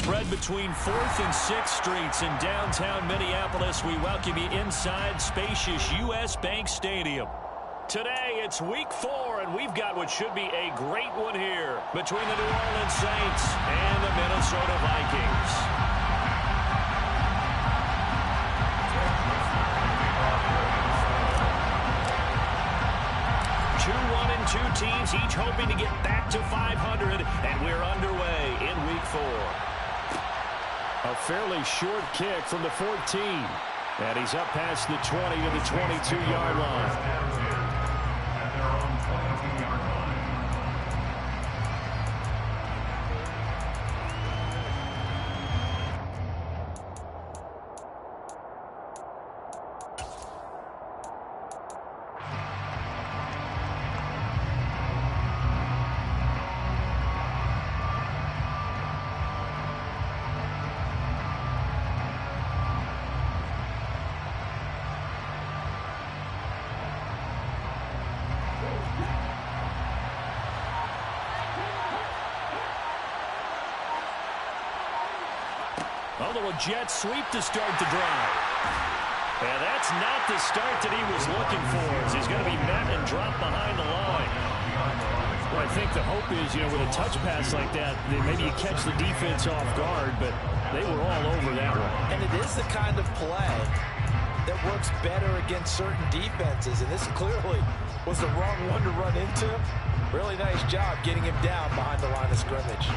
spread between 4th and 6th Streets in downtown Minneapolis. We welcome you inside spacious U.S. Bank Stadium. Today, it's week 4, and we've got what should be a great one here between the New Orleans Saints and the Minnesota Vikings. Two teams each hoping to get back to 500, and we're underway in week 4. A fairly short kick from the 14, and he's up past the 20 to the 22-yard line. A little jet sweep to start the drive. And that's not the start that he was looking for, as he's going to be met and dropped behind the line. Well, I think the hope is, with a touch pass like that, maybe you catch the defense off guard, but they were all over that one. And it is the kind of play that works better against certain defenses, and this clearly was the wrong one to run into. Really nice job getting him down behind the line of scrimmage.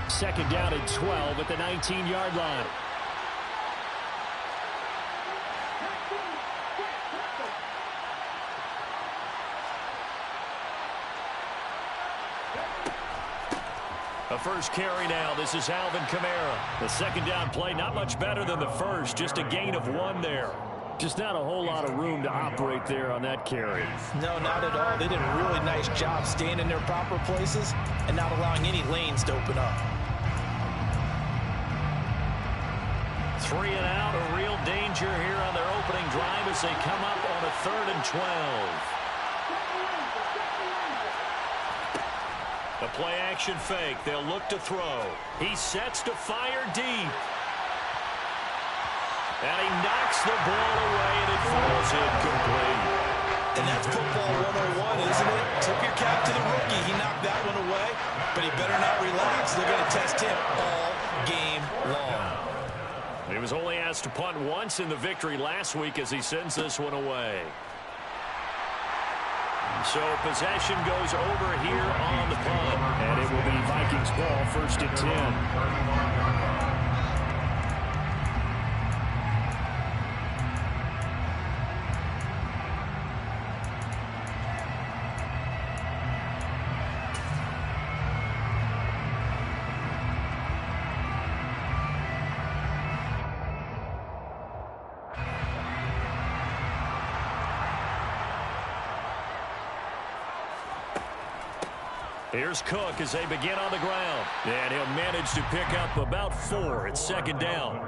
Second down and 12 at the 19-yard line. A first carry now. This is Alvin Kamara. The second down play, not much better than the first. Just a gain of 1 there. Just not a whole lot of room to operate there on that carry. No, not at all. They did a really nice job staying in their proper places and not allowing any lanes to open up. 3 and out, a real danger here on their opening drive as they come up on a 3rd and 12. The play-action fake. They'll look to throw. He sets to fire deep. And he knocks the ball away, and it falls incomplete. And that's football 101, isn't it? Tip your cap to the rookie. He knocked that one away, but he better not relax. They're going to test him all game long. He was only asked to punt once in the victory last week as he sends this one away. So possession goes over here on the punt. And it will be Vikings ball, 1st and 10. Here's Cook as they begin on the ground. And he'll manage to pick up about 4 at 2nd down.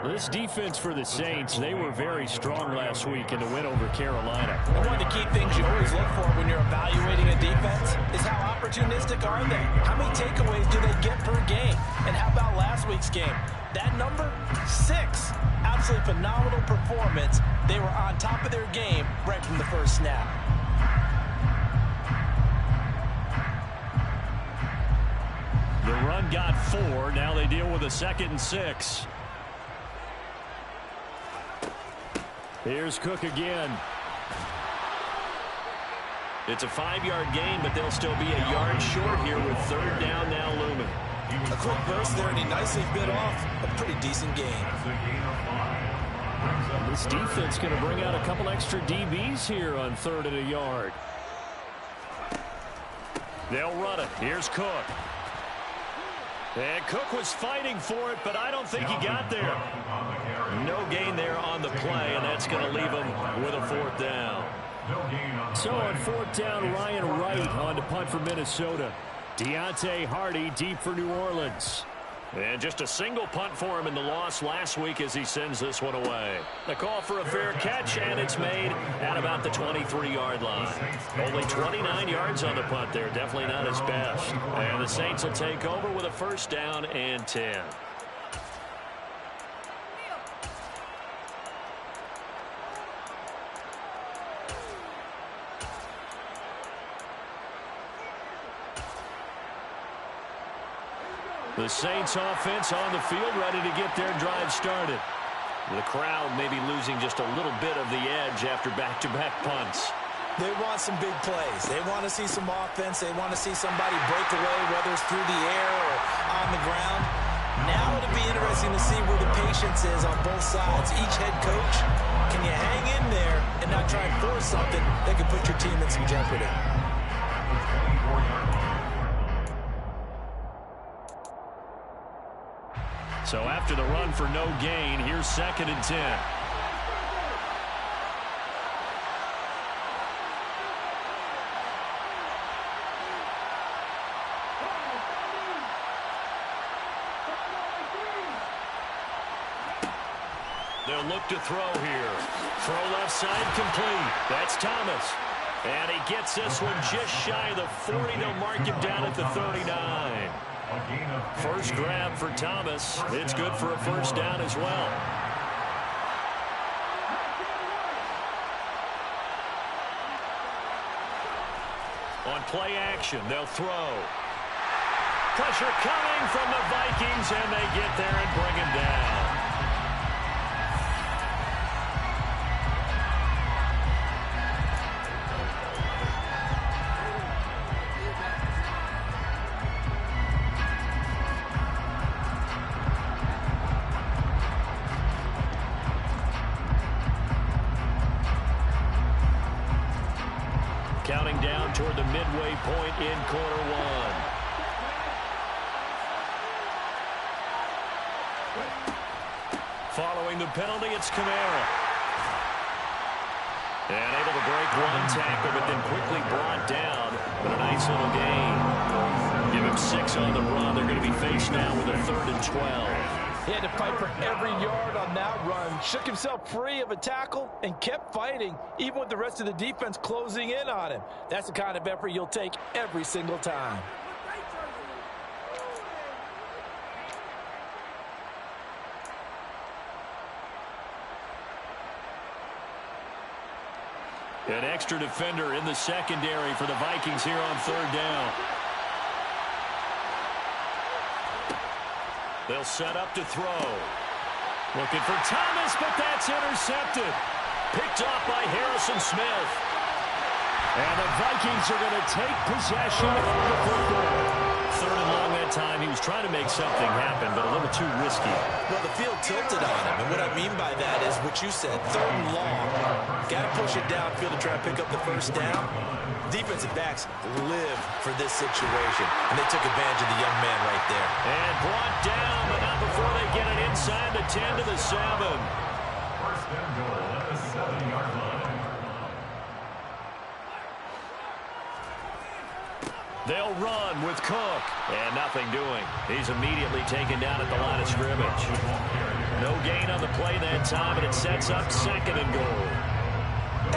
This defense for the Saints, they were very strong last week in the win over Carolina. And one of the key things you always look for when you're evaluating a defense is how opportunistic are they? How many takeaways do they get per game? And how about last week's game? That number, 6. Absolutely phenomenal performance. They were on top of their game right from the first snap. The run got 4. Now they deal with a 2nd and 6. Here's Cook again. It's a 5-yard gain, but they'll still be a yard short here with 3rd down now looming. A quick burst there, and he nicely bit off a pretty decent gain. This defense going to bring out a couple extra DBs here on 3rd and a yard. They'll run it. Here's Cook. And Cook was fighting for it, but I don't think he got there. No gain there on the play, and that's going to leave him with a 4th down. So on fourth down, Ryan Wright on to punt for Minnesota. Deontay Hardy deep for New Orleans. And just a single punt for him in the loss last week as he sends this one away. The call for a fair catch, and it's made at about the 23-yard line. Only 29 yards on the punt there. Definitely not his best. And the Saints will take over with a first down and 10. The Saints offense on the field, ready to get their drive started. The crowd maybe losing just a little bit of the edge after back-to-back punts. They want some big plays. They want to see some offense. They want to see somebody break away, whether it's through the air or on the ground. Now it'll be interesting to see where the patience is on both sides. Each head coach, can you hang in there and not try and force something that could put your team in some jeopardy? So after the run for no gain, here's 2nd and 10. They'll look to throw here. Throw left side complete. That's Thomas. And he gets this one just shy of the 40. They'll mark him down at the 39. First grab for Thomas. It's good for a first down as well. On play action, they'll throw. Pressure coming from the Vikings, and they get there and bring him down. Counting down toward the midway point in quarter one. Following the penalty, it's Kamara. And able to break one tackle, but then quickly brought down. But a nice little gain. Give him 6 on the run. They're going to be faced now with a 3rd and 12. He had to fight for every yard on that run. Shook himself free of a tackle and kept fighting, even with the rest of the defense closing in on him. That's the kind of effort you'll take every single time. An extra defender in the secondary for the Vikings here on 3rd down. They'll set up to throw. Looking for Thomas, but that's intercepted. Picked off by Harrison Smith. And the Vikings are going to take possession of the football. 3rd and long that time. He was trying to make something happen, but a little too risky. Well, the field tilted on him, and what I mean by that is what you said, 3rd and long. Got to push it downfield to try to pick up the first down. Defensive backs live for this situation, and they took advantage of the young man right there. And brought down, but not before they get it inside the 10 to the 7. First and goal at the 7-yard line. They'll run with Cook. And nothing doing. He's immediately taken down at the line of scrimmage. No gain on the play that time, and it sets up 2nd and goal.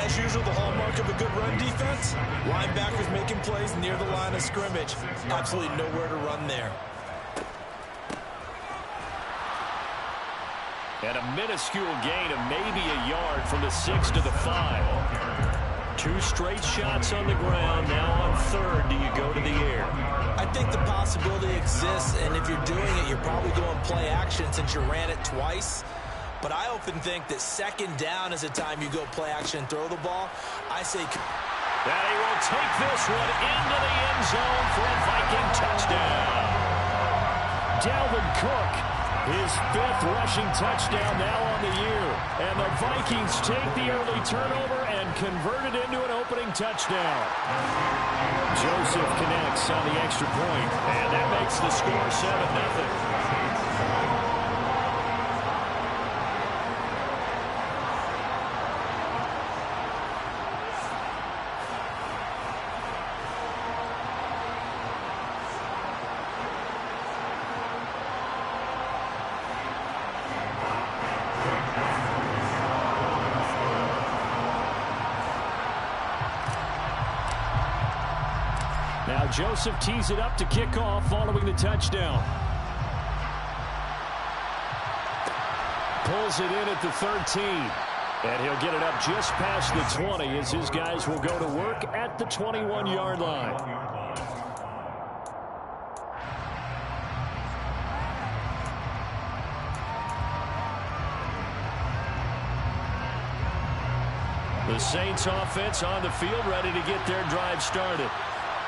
As usual, the hallmark of a good run defense, linebackers making plays near the line of scrimmage. Absolutely nowhere to run there. And a minuscule gain of maybe a yard from the 6 to the 5. 2 straight shots on the ground. Now on 3rd, do you go to the air? I think the possibility exists, and if you're doing it, you're probably going play action since you ran it twice. But I often think that 2nd down is the time you go play action and throw the ball. I say... That he will take this one into the end zone for a Viking touchdown. Dalvin Cook, his 5th rushing touchdown now on the year. And the Vikings take the early turnover and convert it into an opening touchdown. Joseph connects on the extra point, and that makes the score 7-0. Now Joseph tees it up to kick off following the touchdown. Pulls it in at the 13. And he'll get it up just past the 20 as his guys will go to work at the 21-yard line. The Saints offense on the field ready to get their drive started.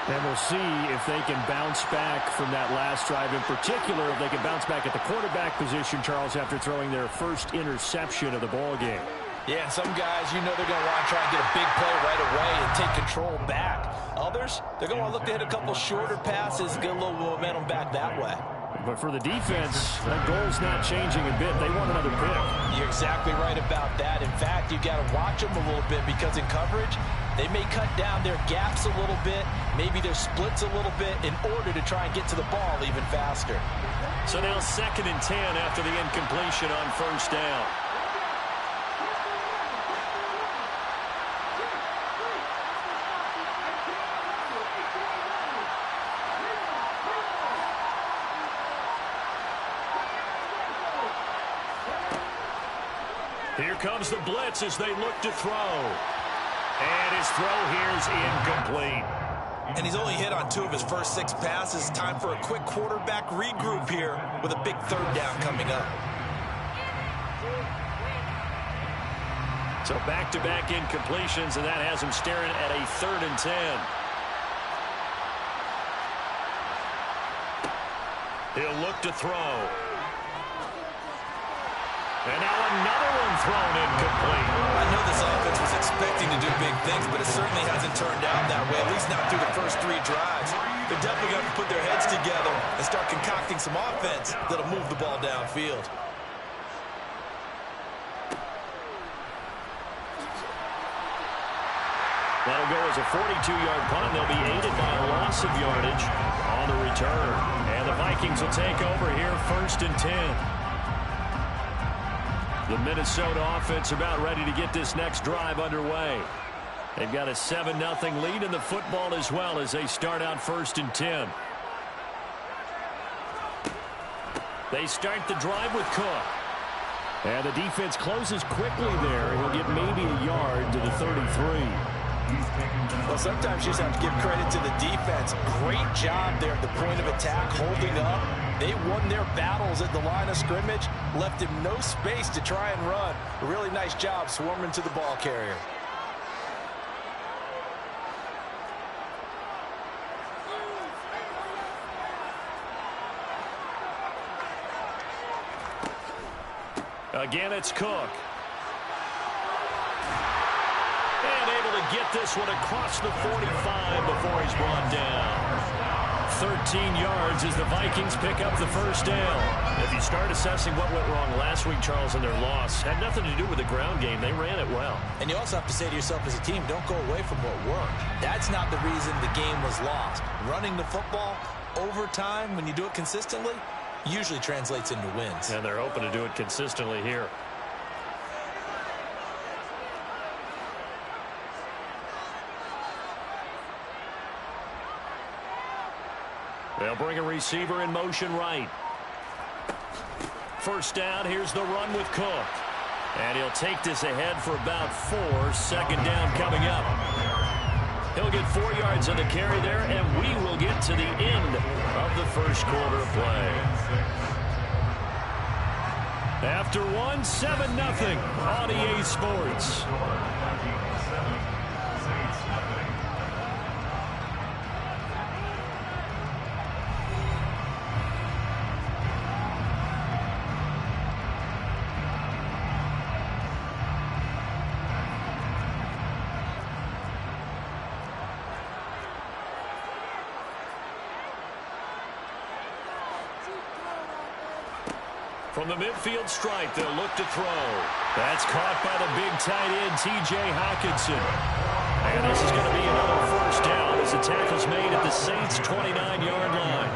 And we'll see if they can bounce back from that last drive. In particular, if they can bounce back at the quarterback position, Charles, after throwing their first interception of the ball game. Yeah, and some guys, you know they're going to want to try and get a big play right away and take control back. Others, they're going to want to look to hit a couple shorter passes, get a little momentum back that way. But for the defense, that goal's not changing a bit. They want another pick. You're exactly right about that. In fact, you've got to watch them a little bit because in coverage, they may cut down their gaps a little bit, maybe their splits a little bit in order to try and get to the ball even faster. So now 2nd and 10 after the incompletion on first down. Here comes the blitz as they look to throw. And his throw here is incomplete. And he's only hit on 2 of his first 6 passes. Time for a quick quarterback regroup here with a big 3rd down coming up. So back-to-back incompletions, and that has him staring at a 3rd and 10. He'll look to throw. And now another one thrown incomplete. I know this offense was expecting to do big things, but it certainly hasn't turned out that way, at least not through the first 3 drives. They're definitely going to put their heads together and start concocting some offense that'll move the ball downfield. That'll go as a 42-yard punt. They'll be aided by a loss of yardage on the return. And the Vikings will take over here 1st and 10. The Minnesota offense about ready to get this next drive underway. They've got a 7-0 lead in the football as well as they start out 1st and 10. They start the drive with Cook. And the defense closes quickly there. He'll get maybe a yard to the 33. Well, sometimes you just have to give credit to the defense. Great job there at the point of attack, holding up. They won their battles at the line of scrimmage, left him no space to try and run. A really nice job swarming to the ball carrier. Again, it's Cook. And able to get this one across the 45 before he's brought down. 13 yards as the Vikings pick up the first down. If you start assessing what went wrong last week, Charles, in their loss, had nothing to do with the ground game. They ran it well. And you also have to say to yourself as a team, don't go away from what worked. That's not the reason the game was lost. Running the football over time, when you do it consistently, usually translates into wins. And they're hoping to do it consistently here. They'll bring a receiver in motion right. First down, here's the run with Cook. And he'll take this ahead for about 4. 2nd down coming up. He'll get 4 yards on the carry there, and we will get to the end of the first quarter of play. After 1, 7-0 on EA Sports. From the midfield stripe, they'll look to throw. That's caught by the big tight end, T.J. Hockenson. And this is going to be another first down as the tackle's made at the Saints' 29-yard line.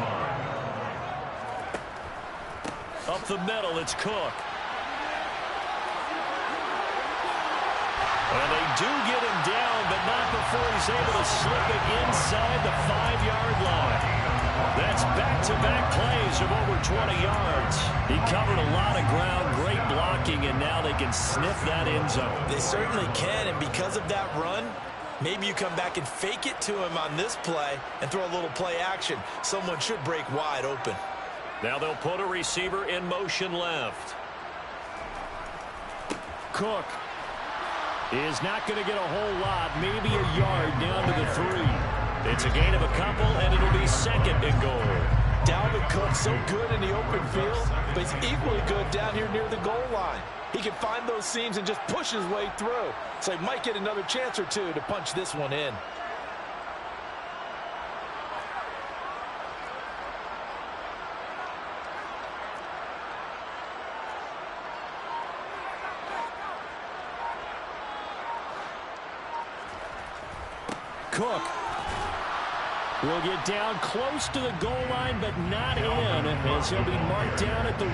Up the middle, it's Cook. And they do get him down, but not before he's able to slip it inside the 5-yard back-to-back plays of over 20 yards. He covered a lot of ground, great blocking, and now they can sniff that end zone. They certainly can, and because of that run, maybe you come back and fake it to him on this play and throw a little play action. Someone should break wide open. Now they'll put a receiver in motion left. Cook is not going to get a whole lot, maybe a yard down to the 3. It's a gain of a couple, and it'll be 2nd and goal. Dalvin Cook so good in the open field, but he's equally good down here near the goal line. He can find those seams and just push his way through. So he might get another chance or two to punch this one in. Cook will get down close to the goal line, but not in, as he'll be marked down at the 1.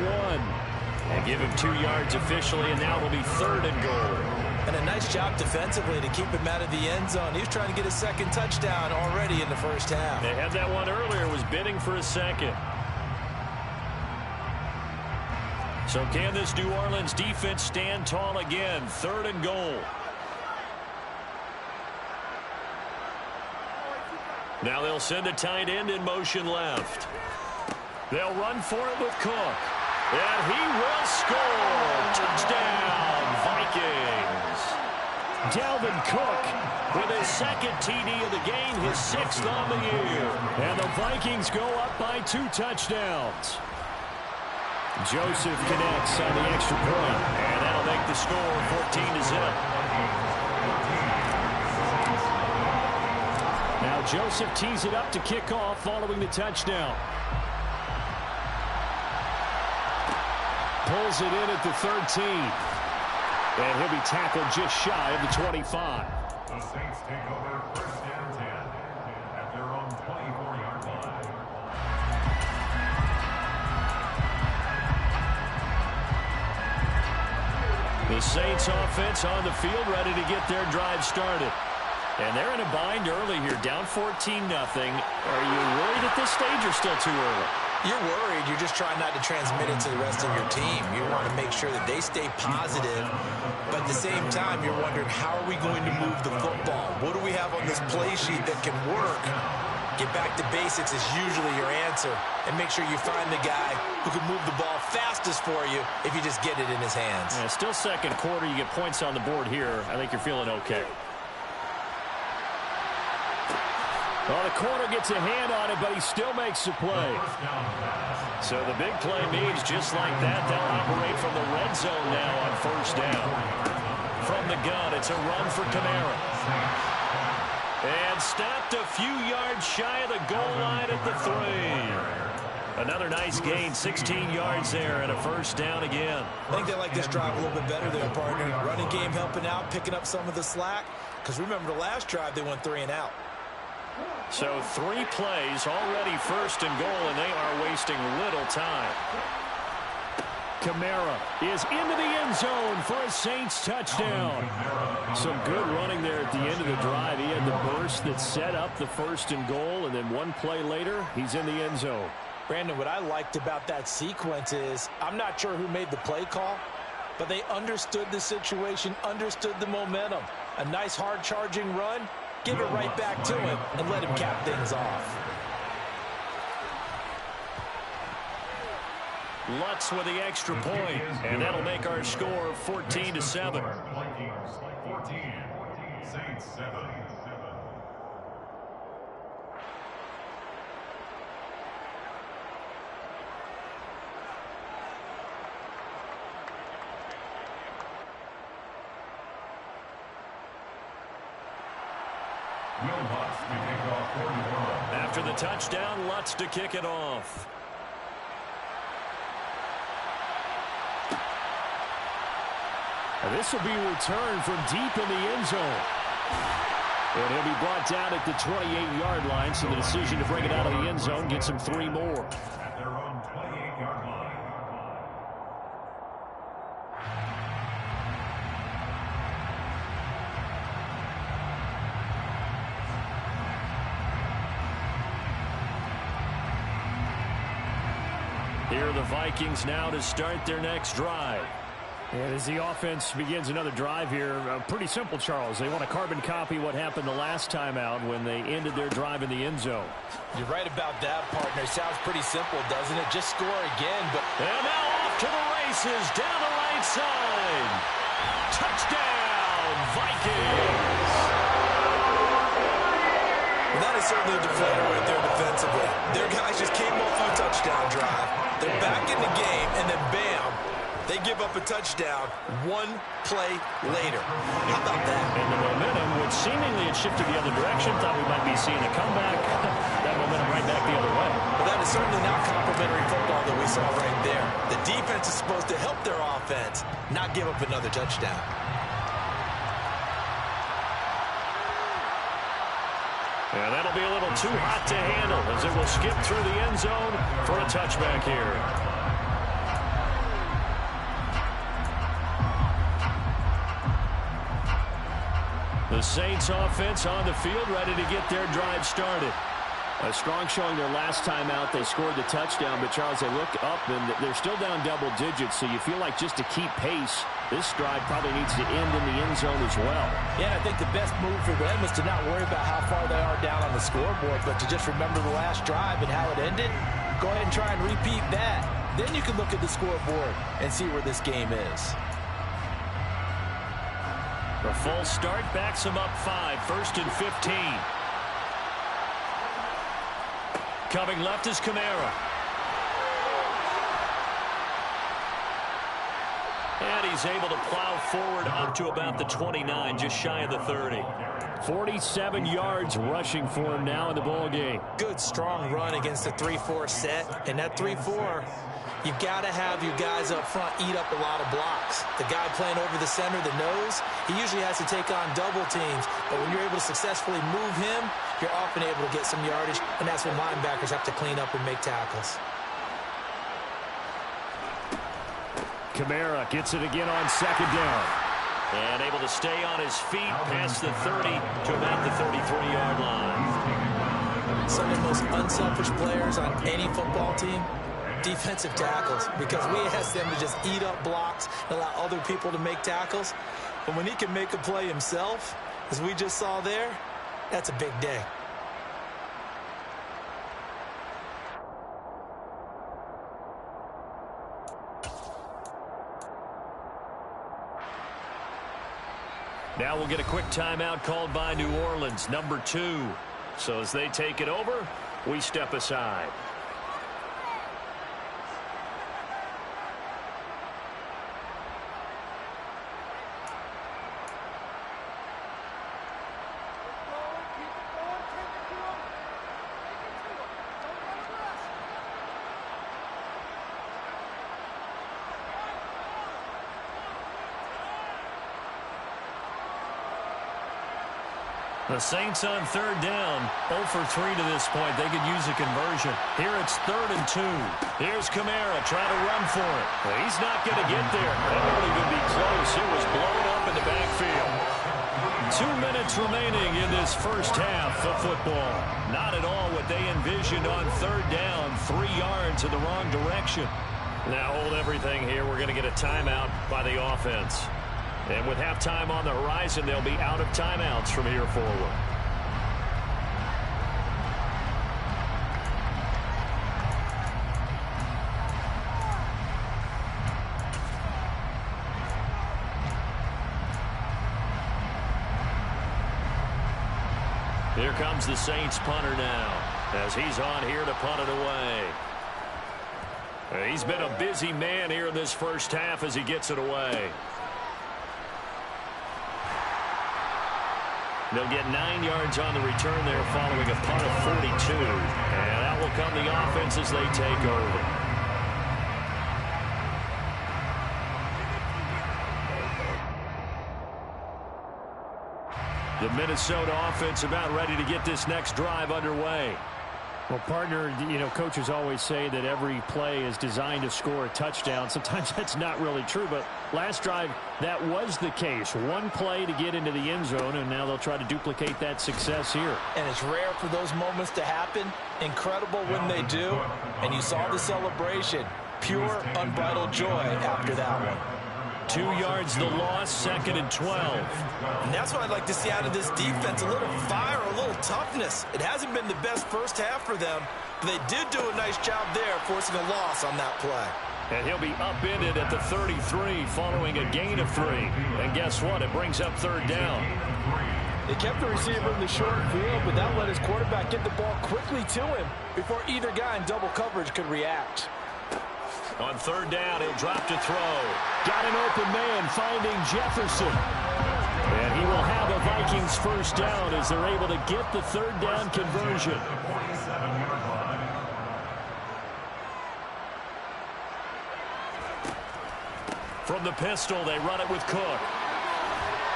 And give him 2 yards officially, and now it'll be 3rd and goal. And a nice job defensively to keep him out of the end zone. He was trying to get his 2nd touchdown already in the first half. They had that one earlier, was bidding for a 2nd. So can this New Orleans defense stand tall again? 3rd and goal. Now they'll send a tight end in motion left. They'll run for it with Cook. And he will score. Touchdown, Vikings. Dalvin Cook with his 2nd TD of the game, his 6th on the year. And the Vikings go up by 2 touchdowns. Joseph connects on the extra point. And that'll make the score 14-0. Now Joseph tees it up to kick off following the touchdown. Pulls it in at the 13. And he'll be tackled just shy of the 25. The Saints take over 1st and 10 at their own 24-yard line. The Saints offense on the field, ready to get their drive started. And they're in a bind early here, down 14-0. Are you worried at this stage or still too early? You're worried. You're just trying not to transmit it to the rest of your team. You want to make sure that they stay positive, but at the same time, you're wondering, how are we going to move the football? What do we have on this play sheet that can work? Get back to basics is usually your answer, and make sure you find the guy who can move the ball fastest for you if you just get it in his hands. Yeah, still 2nd quarter. You get points on the board here. I think you're feeling okay. Well, the corner gets a hand on it, but he still makes the play. So the big play means just like that, they'll operate from the red zone now on 1st down. From the gun, it's a run for Kamara. And stopped a few yards shy of the goal line at the 3. Another nice gain, 16 yards there, and a 1st down again. I think they like this drive a little bit better there, partner. Running game helping out, picking up some of the slack. Because remember, the last drive, they went 3 and out. So 3 plays, already 1st and goal, and they are wasting little time. Kamara is into the end zone for a Saints touchdown. Some good running there at the end of the drive. He had the burst that set up the 1st and goal, and then 1 play later, he's in the end zone. Brandon, what I liked about that sequence is, I'm not sure who made the play call, but they understood the situation, understood the momentum. A nice hard-charging run. Give it right back to him and let him cap things off. Lutz with the extra point, and that'll make our score 14-7. 14, Saints 7. After the touchdown, Lutz to kick it off. And this will be returned from deep in the end zone. And he'll be brought down at the 28-yard line, so the decision to bring it out of the end zone gets him 3 more. At their own 28-yard line. Here are the Vikings now to start their next drive. And as the offense begins another drive here, pretty simple, Charles. They want to carbon copy what happened the last time out when they ended their drive in the end zone. You're right about that, partner. Sounds pretty simple, doesn't it? Just score again. And now off to the races down the right side. Touchdown, Vikings! Well, that is certainly a deflator right there defensively. Their guys just came off of a touchdown drive. They're back in the game, and then bam, they give up a touchdown one play later. How about that? And the momentum, which seemingly had shifted the other direction, thought we might be seeing a comeback. That momentum right back the other way. Well, that is certainly not complimentary football that we saw right there. The defense is supposed to help their offense, not give up another touchdown. And that'll be a little too hot to handle as it will skip through the end zone for a touchback here. The Saints offense on the field, ready to get their drive started. A strong showing their last time out. They scored the touchdown, but Charles, they look up and they're still down double digits, so you feel like just to keep pace, this drive probably needs to end in the end zone as well. Yeah, I think the best move for them is to not worry about how far they are down on the scoreboard, but to just remember the last drive and how it ended. Go ahead and try and repeat that. Then you can look at the scoreboard and see where this game is. The full start backs them up 5, 1st and 15. Coming left is Kamara. And he's able to plow forward up to about the 29, just shy of the 30. 47 yards rushing for him now in the ball game. Good, strong run against the 3-4 set. And that 3-4, you've got to have your guys up front eat up a lot of blocks. The guy playing over the center, the nose, he usually has to take on double teams. But when you're able to successfully move him, you're often able to get some yardage, and that's when linebackers have to clean up and make tackles. Kamara gets it again on 2nd down. And able to stay on his feet past the 30 to about the 33-yard line. Some of the most unselfish players on any football team, defensive tackles, because we ask them to just eat up blocks and allow other people to make tackles. But when he can make a play himself, as we just saw there, that's a big day. Now we'll get a quick timeout called by New Orleans, number 2. So as they take it over, we step aside. The Saints on 3rd down, 0 for 3 to this point. They could use a conversion. Here it's 3rd and 2. Here's Kamara trying to run for it. Well, he's not going to get there. That won't even be close. It was blown up in the backfield. 2 minutes remaining in this first half of football. Not at all what they envisioned on 3rd down. 3 yards in the wrong direction. Now hold everything here. We're going to get a timeout by the offense. And with halftime on the horizon, they'll be out of timeouts from here forward. Here comes the Saints punter now, as he's on here to punt it away. He's been a busy man here in this first half as he gets it away. They'll get 9 yards on the return there following a punt of 42. And that will come the offense as they take over. The Minnesota offense about ready to get this next drive underway. Well, partner, coaches always say that every play is designed to score a touchdown. Sometimes that's not really true, but last drive, that was the case. One play to get into the end zone, and now they'll try to duplicate that success here. And it's rare for those moments to happen. Incredible when they do. And you saw the celebration. Pure, unbridled joy after that one. 2 yards the loss, 2nd and 12. And that's what I'd like to see out of this defense, a little fire, a little toughness. It hasn't been the best first half for them, but they did do a nice job there forcing a loss on that play. And he'll be upended at the 33 following a gain of 3. And guess what? It brings up 3rd down. They kept the receiver in the short field, but that let his quarterback get the ball quickly to him before either guy in double coverage could react. On 3rd down, he'll drop to throw. Got an open man finding Jefferson. And he will have a Vikings first down as they're able to get the 3rd down conversion. From the pistol, they run it with Cook.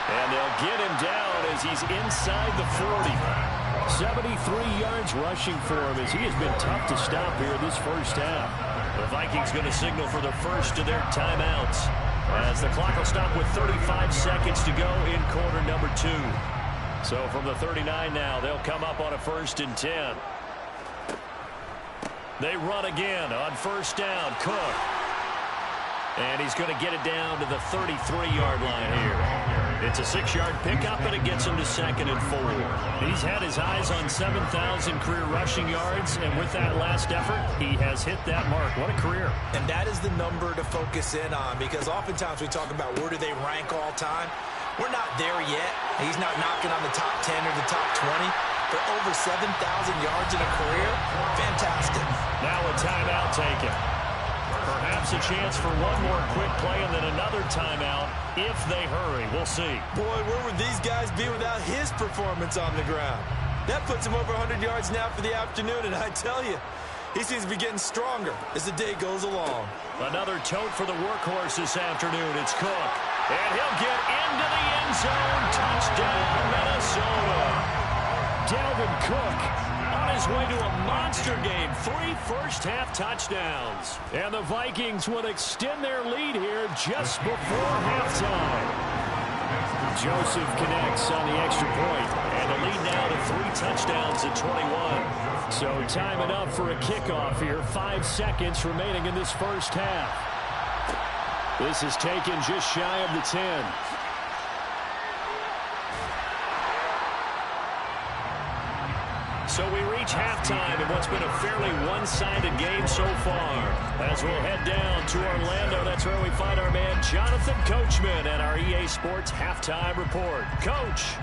And they'll get him down as he's inside the 40. 73 yards rushing for him as he has been tough to stop here this first half. The Vikings going to signal for the first of their timeouts as the clock will stop with 35 seconds to go in quarter number 2. So from the 39 now, they'll come up on a 1st and 10. They run again on 1st down. Cook. And he's going to get it down to the 33-yard line here. It's a 6-yard pickup, and it gets him to 2nd and 4. He's had his eyes on 7,000 career rushing yards, and with that last effort, he has hit that mark. What a career. And that is the number to focus in on, because oftentimes we talk about where do they rank all time. We're not there yet. He's not knocking on the top 10 or the top 20. But over 7,000 yards in a career, fantastic. Now a timeout taken. Perhaps a chance for one more quick play and then another timeout if they hurry. We'll see. Boy, where would these guys be without his performance on the ground? That puts him over 100 yards now for the afternoon, and I tell you, he seems to be getting stronger as the day goes along. Another tote for the workhorse this afternoon. It's Cook. And he'll get into the end zone. Touchdown, Minnesota. Dalvin Cook on his way to a monster game. 3 first-half touchdowns. And the Vikings will extend their lead here just before halftime. Joseph connects on the extra point. And the lead now to 3 touchdowns at 21. So time it up for a kickoff here. 5 seconds remaining in this first half. This is taken just shy of the 10. So we reach halftime in what's been a fairly one-sided game so far. As we'll head down to Orlando, that's where we find our man Jonathan Coachman at our EA Sports Halftime Report. Coach.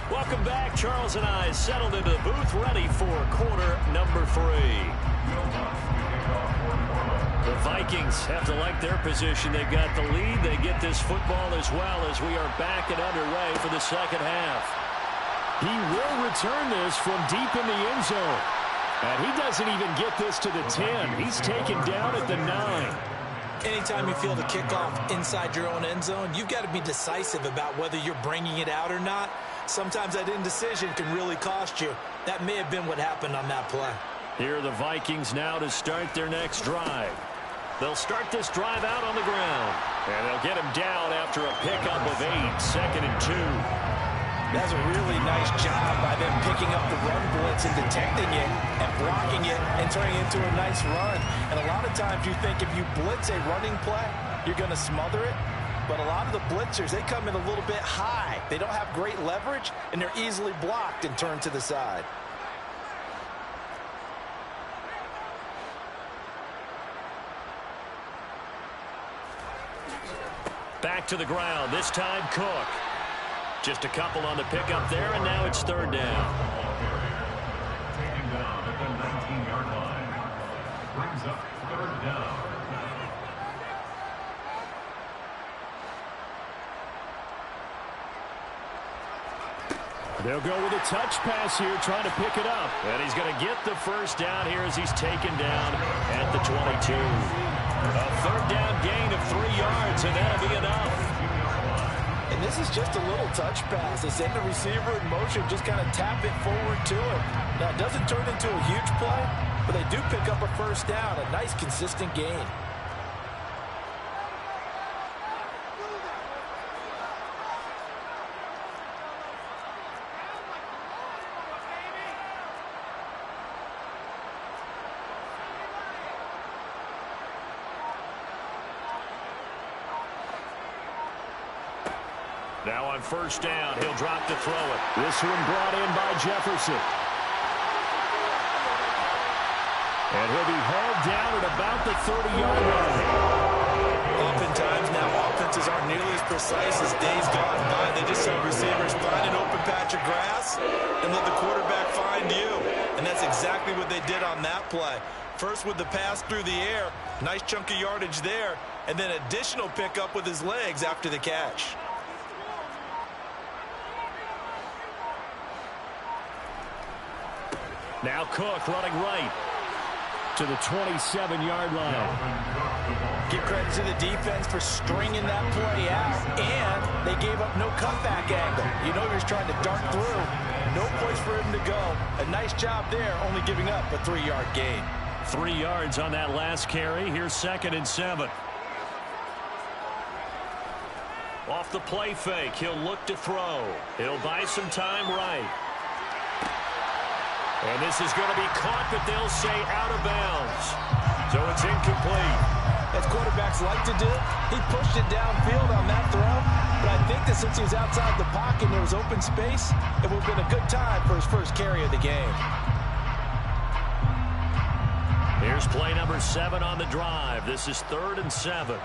Welcome back. Charles and I settled into the booth, ready for quarter number 3. The Vikings have to like their position. They've got the lead. They get this football as well as we are back and underway for the second half. He will return this from deep in the end zone. And he doesn't even get this to the 10. He's taken down at the 9. Anytime you feel the kickoff inside your own end zone, you've got to be decisive about whether you're bringing it out or not. Sometimes that indecision can really cost you. That may have been what happened on that play. Here are the Vikings now to start their next drive. They'll start this drive out on the ground. And they'll get him down after a pickup of 8, 2nd and 2. That's a really nice job by them picking up the run blitz and detecting it and blocking it and turning it into a nice run. And a lot of times you think if you blitz a running play, you're going to smother it. But a lot of the blitzers, they come in a little bit high. They don't have great leverage, and they're easily blocked and turned to the side. Back to the ground, this time Cook. Just a couple on the pickup there, and now it's 3rd down. Taking down at the 19-yard line. Brings up 3rd down. They'll go with a touch pass here, trying to pick it up. And he's going to get the first down here as he's taken down at the 22. A 3rd down gain of 3 yards, and that'll be enough. And This is just a little touch pass. They send the receiver in motion, just kind of tap it forward to him. Now, it doesn't turn into a huge play, but they do pick up a first down, a nice, consistent gain. Now on first down, he'll drop to throw it. This one brought in by Jefferson. And he'll be hauled down at about the 30-yard line. Oftentimes now offenses aren't nearly as precise as days gone by. They just saw receivers find an open patch of grass and let the quarterback find you. And that's exactly what they did on that play. First with the pass through the air, nice chunk of yardage there, and then additional pickup with his legs after the catch. Now Cook running right to the 27-yard line. Give credit to the defense for stringing that play out, and they gave up no cutback angle. You know he's trying to dart through. No place for him to go. A nice job there, only giving up a 3-yard gain. 3 yards on that last carry. Here's 2nd and 7. Off the play fake, he'll look to throw. He'll buy some time right. And this is going to be caught, but they'll say out of bounds. So it's incomplete. As quarterbacks like to do, he pushed it downfield on that throw. But I think that since he was outside the pocket and there was open space, it would have been a good time for his first carry of the game. Here's play number 7 on the drive. This is 3rd and 7.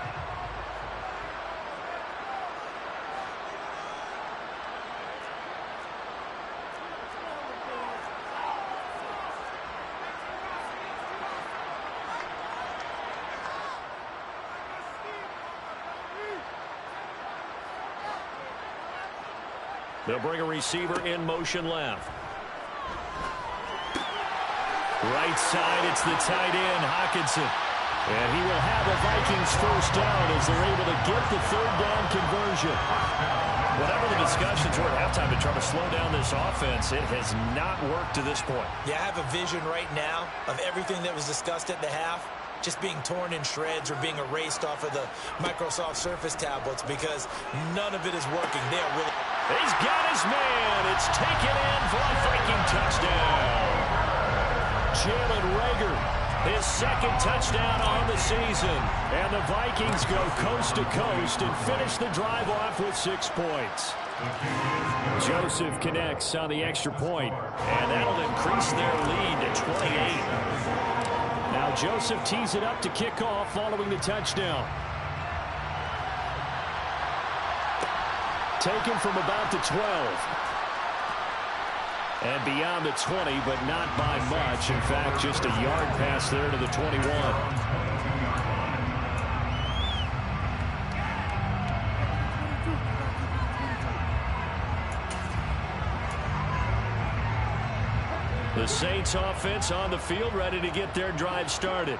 They'll bring a receiver in motion left. Right side, it's the tight end, Hockenson. And he will have a Vikings first down as they're able to get the 3rd down conversion. Whatever the discussions were at halftime to try to slow down this offense, it has not worked to this point. Yeah, I have a vision right now of everything that was discussed at the half just being torn in shreds or being erased off of the Microsoft Surface tablets because none of it is working. They are really... He's got his man. It's taken in for a Viking touchdown. Jalen Reagor, his 2nd touchdown on the season. And the Vikings go coast to coast and finish the drive off with 6 points. Joseph connects on the extra point, and that'll increase their lead to 28. Now Joseph tees it up to kick off following the touchdown. Taken from about the 12. And beyond the 20, but not by much. In fact, just a yard pass there to the 21. The Saints offense on the field, ready to get their drive started.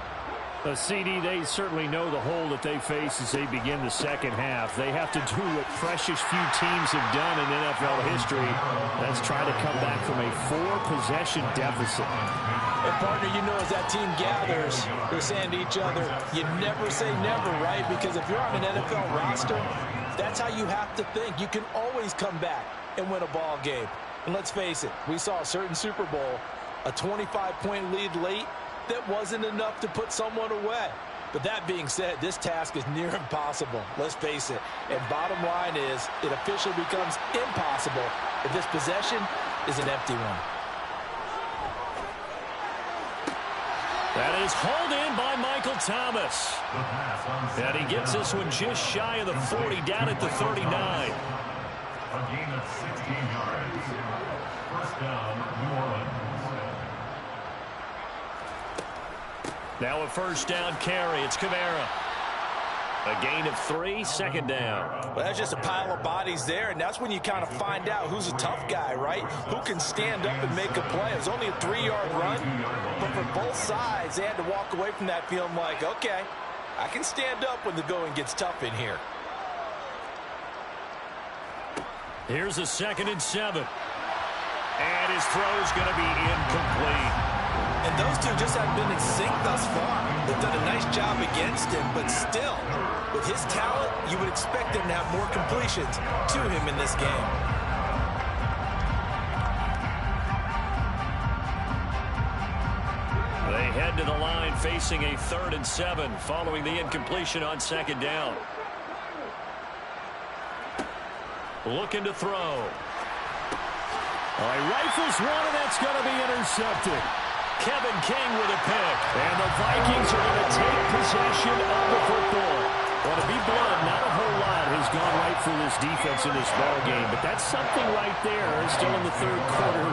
CD, they certainly know the hole that they face as they begin the second half. They have to do what precious few teams have done in NFL history. That's try to come back from a 4-possession deficit. And partner, you know, as that team gathers, they're saying to each other, you never say never, right? Because if you're on an NFL roster, that's how you have to think. You can always come back and win a ball game. And let's face it, we saw a certain Super Bowl, a 25-point lead late, that wasn't enough to put someone away. But that being said, this task is near impossible. Let's face it. And bottom line is, it officially becomes impossible if this possession is an empty one. That is hauled in by Michael Thomas. And he gets this one just shy of the 40, down at the 39. A gain of 16 yards. First down, New Orleans. Now a first down carry. It's Kamara. A gain of 3, 2nd down. Well, that's just a pile of bodies there, and that's when you kind of find out who's a tough guy, right? Who can stand up and make a play. It was only a 3-yard run, but for both sides, they had to walk away from that feeling like, okay, I can stand up when the going gets tough in here. Here's a 2nd and 7. And his throw's going to be incomplete. And those two just haven't been in sync thus far. They've done a nice job against him, but still, with his talent, you would expect him to have more completions to him in this game. They head to the line facing a 3rd and 7 following the incompletion on 2nd down. Looking to throw. He rifles one, and that's going to be intercepted. Kevin King with a pick. And the Vikings are going to take possession of the football. Well, to be blunt, not a whole lot has gone right for this defense in this ball game, but that's something right there. Still in the 3rd quarter.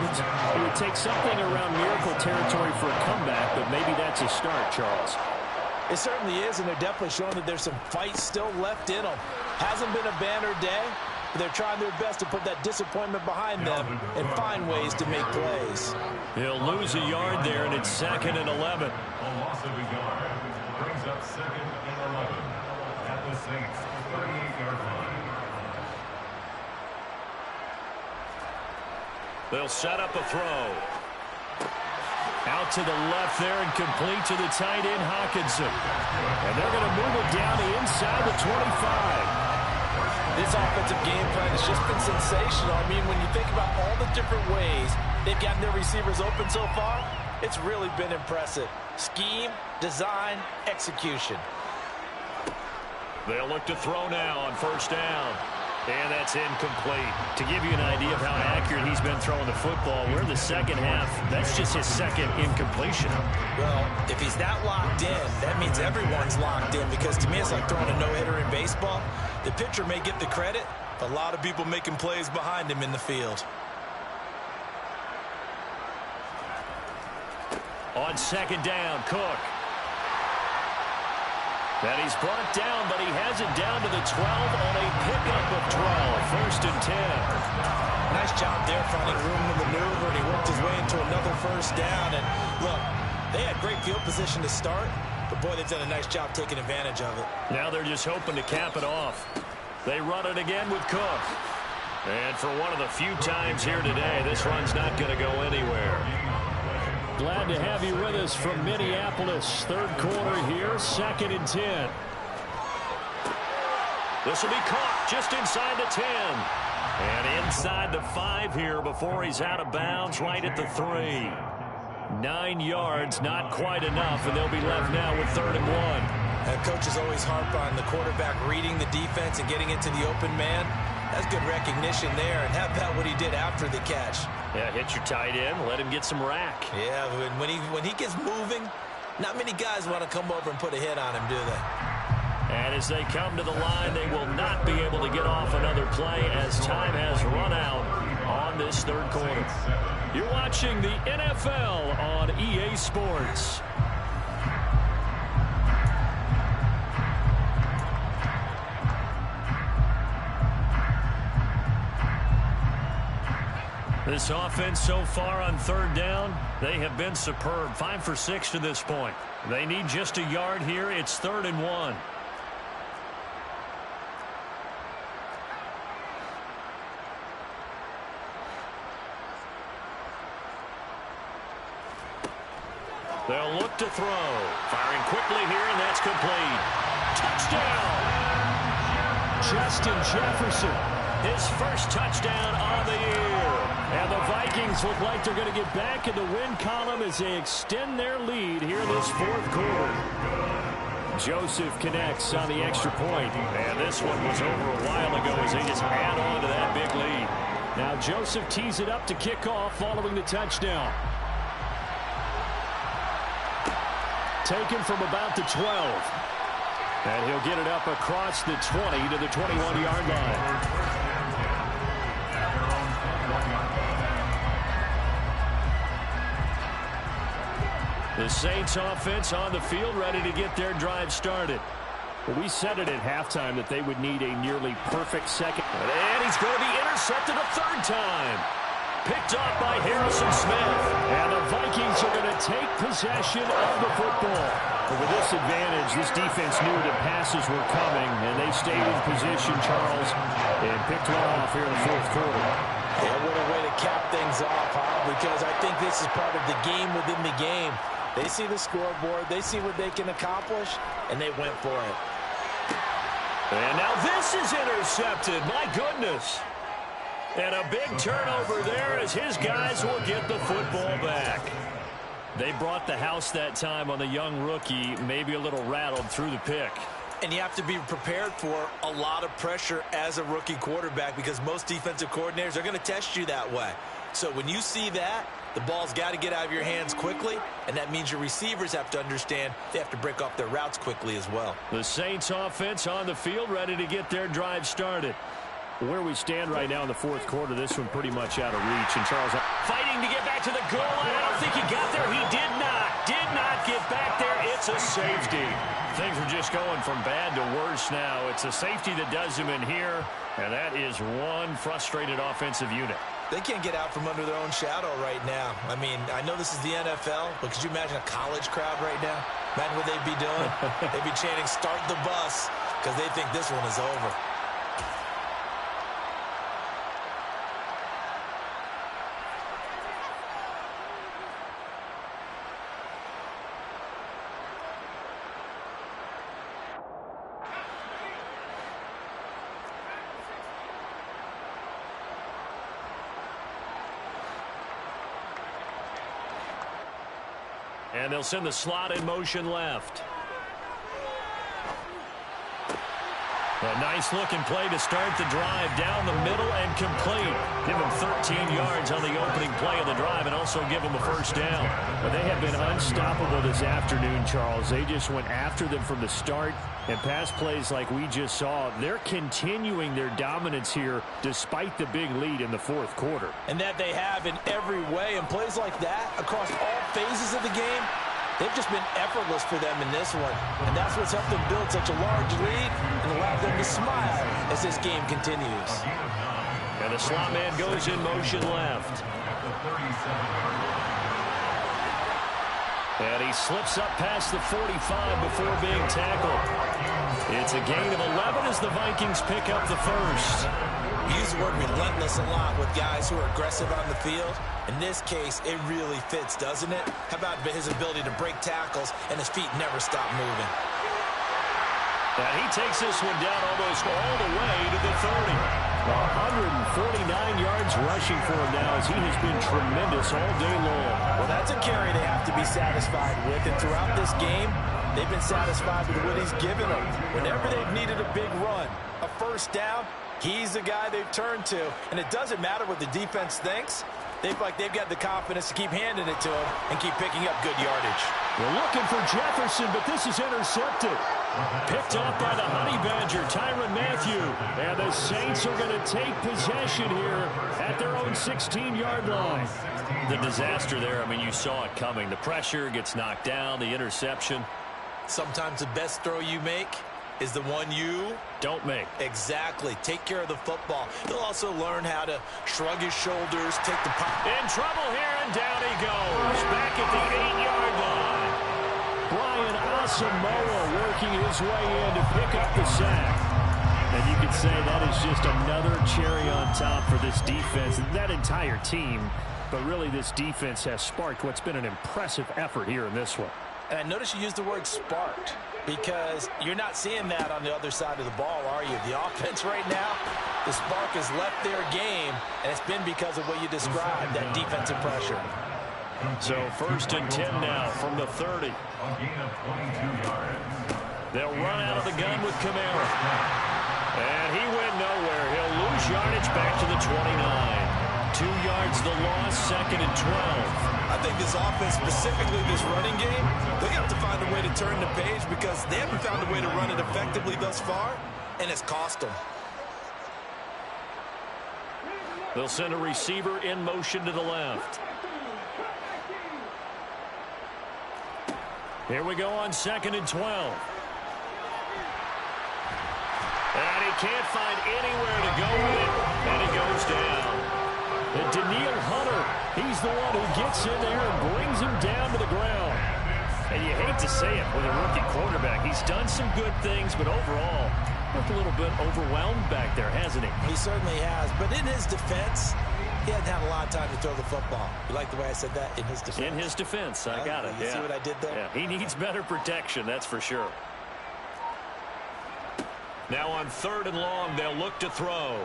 It would take something around miracle territory for a comeback, but maybe that's a start, Charles. It certainly is, and they're definitely showing that there's some fight still left in them. Hasn't been a banner day, but they're trying their best to put that disappointment behind them and find ways to make plays. He'll lose a yard there, and it's 2nd and 11. A loss of a yard brings up 2nd and 11 at the Saints' 38-yard line. They'll set up a throw. Out to the left there and complete to the tight end, Hawkinson. And they're going to move it down to inside the 25. This offensive game plan has just been sensational. I mean, when you think about all the different ways they've gotten their receivers open so far, it's really been impressive. Scheme, design, execution. They'll look to throw now on 1st down. And that's incomplete. To give you an idea of how accurate he's been throwing the football, we're in the 2nd half. That's just his 2nd incompletion. Well, if he's that locked in, that means everyone's locked in, because to me it's like throwing a no-hitter in baseball. The pitcher may get the credit, a lot of people making plays behind him in the field. On 2nd down, Cook. And he's brought down, but he has it down to the 12 on a pickup of 12. 1st and 10. Nice job there finding room to maneuver, and he worked his way into another 1st down. And look, they had great field position to start, but boy, they've done a nice job taking advantage of it. Now they're just hoping to cap it off. They run it again with Cook. And for one of the few times here today, this run's not going to go anywhere. Glad to have you with us from Minneapolis. 3rd quarter here, 2nd and 10. This will be caught just inside the 10. And inside the 5 here before he's out of bounds, right at the 3. 9 yards, not quite enough, and they'll be left now with 3rd and 1. Coaches always harp on the quarterback reading the defense and getting into the open man. That's good recognition there, and how about what he did after the catch? Yeah, hit your tight end, let him get some rack. Yeah, when he gets moving, not many guys want to come over and put a hit on him, do they? And as they come to the line, they will not be able to get off another play as time has run out on this 3rd quarter. You're watching the NFL on EA Sports. This offense so far on 3rd down, they have been superb. 5 for 6 to this point. They need just a yard here. It's 3rd and 1. They'll look to throw. Firing quickly here, and that's complete. Touchdown! Justin Jefferson, his 1st touchdown of the year. And the Vikings look like they're going to get back in the win column as they extend their lead here in this 4th quarter. Joseph connects on the extra point. And this one was over a while ago as they just add on to that big lead. Now Joseph tees it up to kick off following the touchdown. Taken from about the 12. And he'll get it up across the 20 to the 21-yard line. The Saints offense on the field ready to get their drive started. Well, we said it at halftime that they would need a nearly perfect second. And he's going to be intercepted a 3rd time. Picked off by Harrison Smith. And the Vikings are going to take possession of the football. But with this advantage, this defense knew the passes were coming, and they stayed in position, Charles, and picked picked one off here in the fourth quarter. Yeah, what a way to cap things off, huh? Because I think this is part of the game within the game. They see the scoreboard, they see what they can accomplish, and they went for it. And now this is intercepted. My goodness. And a big turnover there as his guys will get the football back. They brought the house that time on the young rookie, maybe a little rattled through the pick. And you have to be prepared for a lot of pressure as a rookie quarterback because most defensive coordinators are going to test you that way. So when you see that, the ball's got to get out of your hands quickly, and that means your receivers have to understand they have to break off their routes quickly as well. The Saints offense on the field ready to get their drive started. Where we stand right now in the fourth quarter, this one pretty much out of reach. And Charles fighting to get back to the goal line. I don't think he got there. He did not get back there. It's a safety. Things are just going from bad to worse now. It's a safety that does him in here, and that is one frustrated offensive unit. They can't get out from under their own shadow right now. I mean, I know this is the NFL, but could you imagine a college crowd right now? Imagine what they'd be doing. They'd be chanting, "Start the bus," because they think this one is over. And they'll send the slot in motion left. A nice-looking play to start the drive down the middle and complete. Give him 13 yards on the opening play of the drive and also give him a first down. But they have been unstoppable this afternoon, Charles. They just went after them from the start. And pass plays like we just saw, they're continuing their dominance here despite the big lead in the fourth quarter. And that they have in every way. And plays like that across all phases of the game, they've just been effortless for them in this one. And that's what's helped them build such a large lead and allowed them to smile as this game continues. And the slot man goes in motion left. And he slips up past the 45 before being tackled. It's a gain of 11 as the Vikings pick up the first. We use the word relentless a lot with guys who are aggressive on the field. In this case, it really fits, doesn't it? How about his ability to break tackles and his feet never stop moving? And he takes this one down almost all the way to the 30. 149 yards rushing for him now as he has been tremendous all day long. Well, that's a carry they have to be satisfied with. And throughout this game, they've been satisfied with what he's given them. Whenever they've needed a big run, a first down, he's the guy they've turned to. And it doesn't matter what the defense thinks. They've got the confidence to keep handing it to him and keep picking up good yardage. We're looking for Jefferson, but this is intercepted. Picked off by the Honey Badger, Tyrann Mathieu. And the Saints are going to take possession here at their own 16-yard line. The disaster there, I mean, you saw it coming. The pressure gets knocked down, the interception. Sometimes the best throw you make is the one you don't make. Exactly. Take care of the football. He'll also learn how to shrug his shoulders, take the pop. In trouble here, and down he goes. Back at the 8-yard line. Brian Asamoah working his way in to pick up the sack. And you could say that is just another cherry on top for this defense, that entire team. But really, this defense has sparked what's been an impressive effort here in this one. And I notice you used the word sparked because you're not seeing that on the other side of the ball, are you? The offense right now, the spark has left their game, and it's been because of what you described, that defensive pressure. So 1st and 10 now from the 30. They'll run out of the gun with Kamara. And he went nowhere. He'll lose yardage back to the 29. 2 yards the loss, 2nd and 12. I think this offense, specifically this running game, they have to find a way to turn the page because they haven't found a way to run it effectively thus far, and it's cost them. They'll send a receiver in motion to the left. Here we go on 2nd and 12. And he can't find anywhere to go with it, and he goes down. And Daniil Hunter, he's the one who gets in there and brings him down to the ground. And you hate to say it with a rookie quarterback. He's done some good things, but overall, looked a little bit overwhelmed back there, hasn't he? He certainly has. But in his defense, he hadn't had a lot of time to throw the football. You like the way I said that? In his defense. In his defense. I got it. You see what I did there? Yeah, he needs better protection, that's for sure. Now on 3rd and long, they'll look to throw.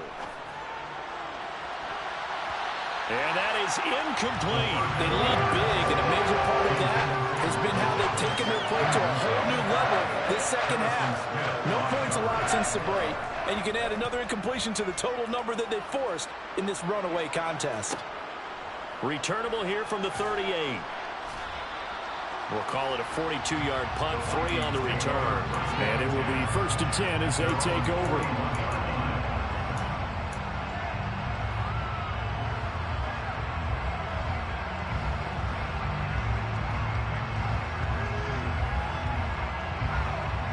And that is incomplete. They lead big, and a major part of that has been how they've taken their play to a whole new level this second half. No points allowed since the break, and you can add another incompletion to the total number that they forced in this runaway contest. Returnable here from the 38. We'll call it a 42-yard punt, 3 on the return. And it will be 1st and 10 as they take over.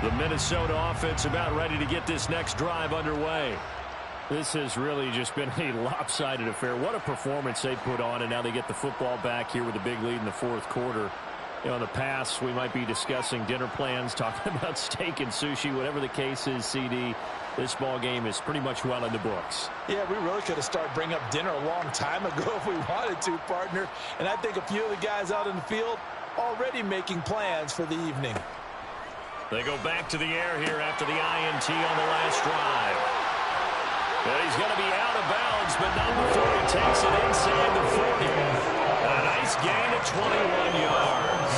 The Minnesota offense about ready to get this next drive underway. This has really just been a lopsided affair. What a performance they put on, and now they get the football back here with a big lead in the 4th quarter. You know, in the past, we might be discussing dinner plans, talking about steak and sushi, whatever the case is, CD. This ball game is pretty much well in the books. Yeah, we really could have started bringing up dinner a long time ago if we wanted to, partner. And I think a few of the guys out in the field already making plans for the evening. They go back to the air here after the INT on the last drive. And he's going to be out of bounds, but not before he takes it inside the 40. A nice gain of 21 yards.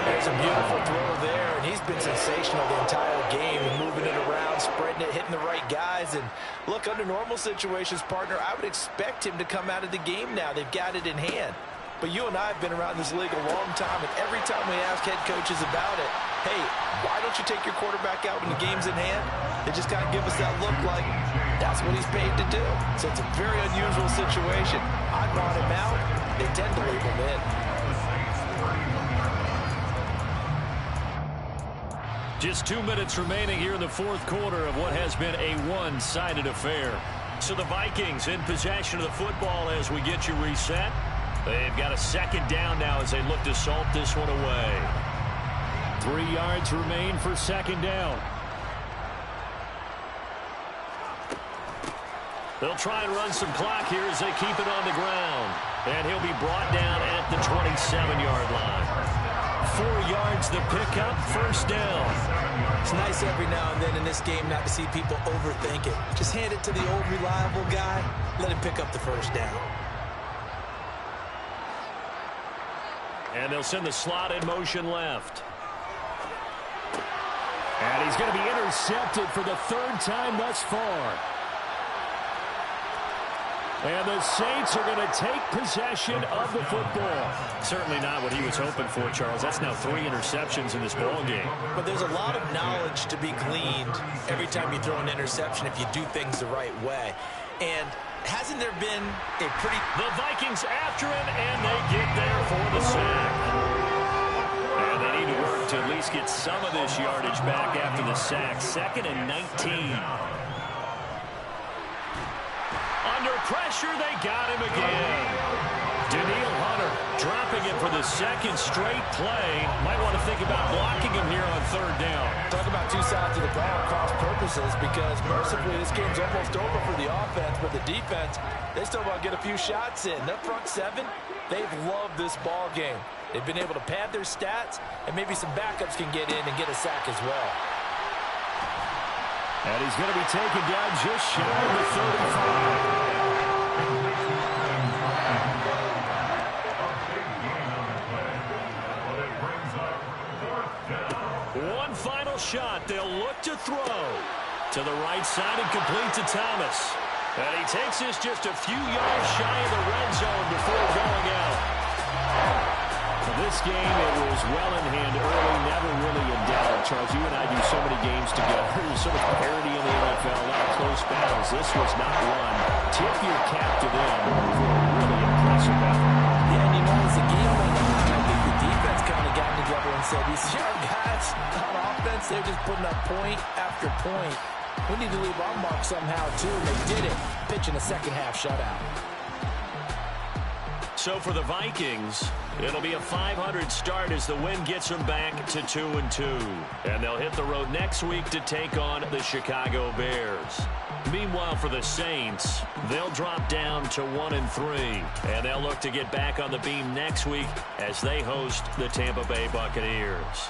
There's a beautiful throw there, and he's been sensational the entire game, and moving it around, spreading it, hitting the right guys. And look, under normal situations, partner, I would expect him to come out of the game now. They've got it in hand. But you and I have been around this league a long time, and every time we ask head coaches about it, hey, why don't you take your quarterback out when the game's in hand? They just kind of give us that look like that's what he's paid to do. So it's a very unusual situation. I'd want him out. They tend to leave him in. Just 2 minutes remaining here in the 4th quarter of what has been a one-sided affair. So the Vikings in possession of the football as we get you reset. They've got a 2nd down now as they look to salt this one away. 3 yards remain for 2nd down. They'll try and run some clock here as they keep it on the ground. And he'll be brought down at the 27-yard line. 4 yards the pickup, 1st down. It's nice every now and then in this game not to see people overthink it. Just hand it to the old reliable guy. Let him pick up the 1st down. And they'll send the slot in motion left. And he's going to be intercepted for the 3rd time thus far. And the Saints are going to take possession of the football. Certainly not what he was hoping for, Charles. That's now 3 interceptions in this ball game. But there's a lot of knowledge to be gleaned every time you throw an interception if you do things the right way. And hasn't there been a pretty... The Vikings after him, and they get there for the sack. And they need to work to at least get some of this yardage back after the sack. 2nd and 19. Under pressure, they got him again. Daniil Hunter dropping it for the 2nd straight play. Might want to think about blocking him here on 3rd down. Talk about 2 sides of the ball cross purposes, because mercifully this game's almost over for the offense, but the defense, they still want to get a few shots in. Their front 7, they've loved this ball game. They've been able to pad their stats, and maybe some backups can get in and get a sack as well. And he's going to be taken down just shy of the 35. One final shot. They'll look to throw to the right side and complete to Thomas. And he takes this just a few yards shy of the red zone before going out. For this game, it was well in hand early, never really in doubt. Charles, you and I do so many games together. There's so much parity in the NFL, a lot of close battles. This was not one. Tip your cap to them for a really impressive effort. Yeah, and you know, as the game went on, I think the defense kind of got together and said, these young guys on offense, they're just putting up point after point. We need to leave our mark somehow, too, and they did it, pitching a second-half shutout. So for the Vikings, it'll be a .500 start as the win gets them back to 2-2. And they'll hit the road next week to take on the Chicago Bears. Meanwhile, for the Saints, they'll drop down to 1-3. And they'll look to get back on the beam next week as they host the Tampa Bay Buccaneers.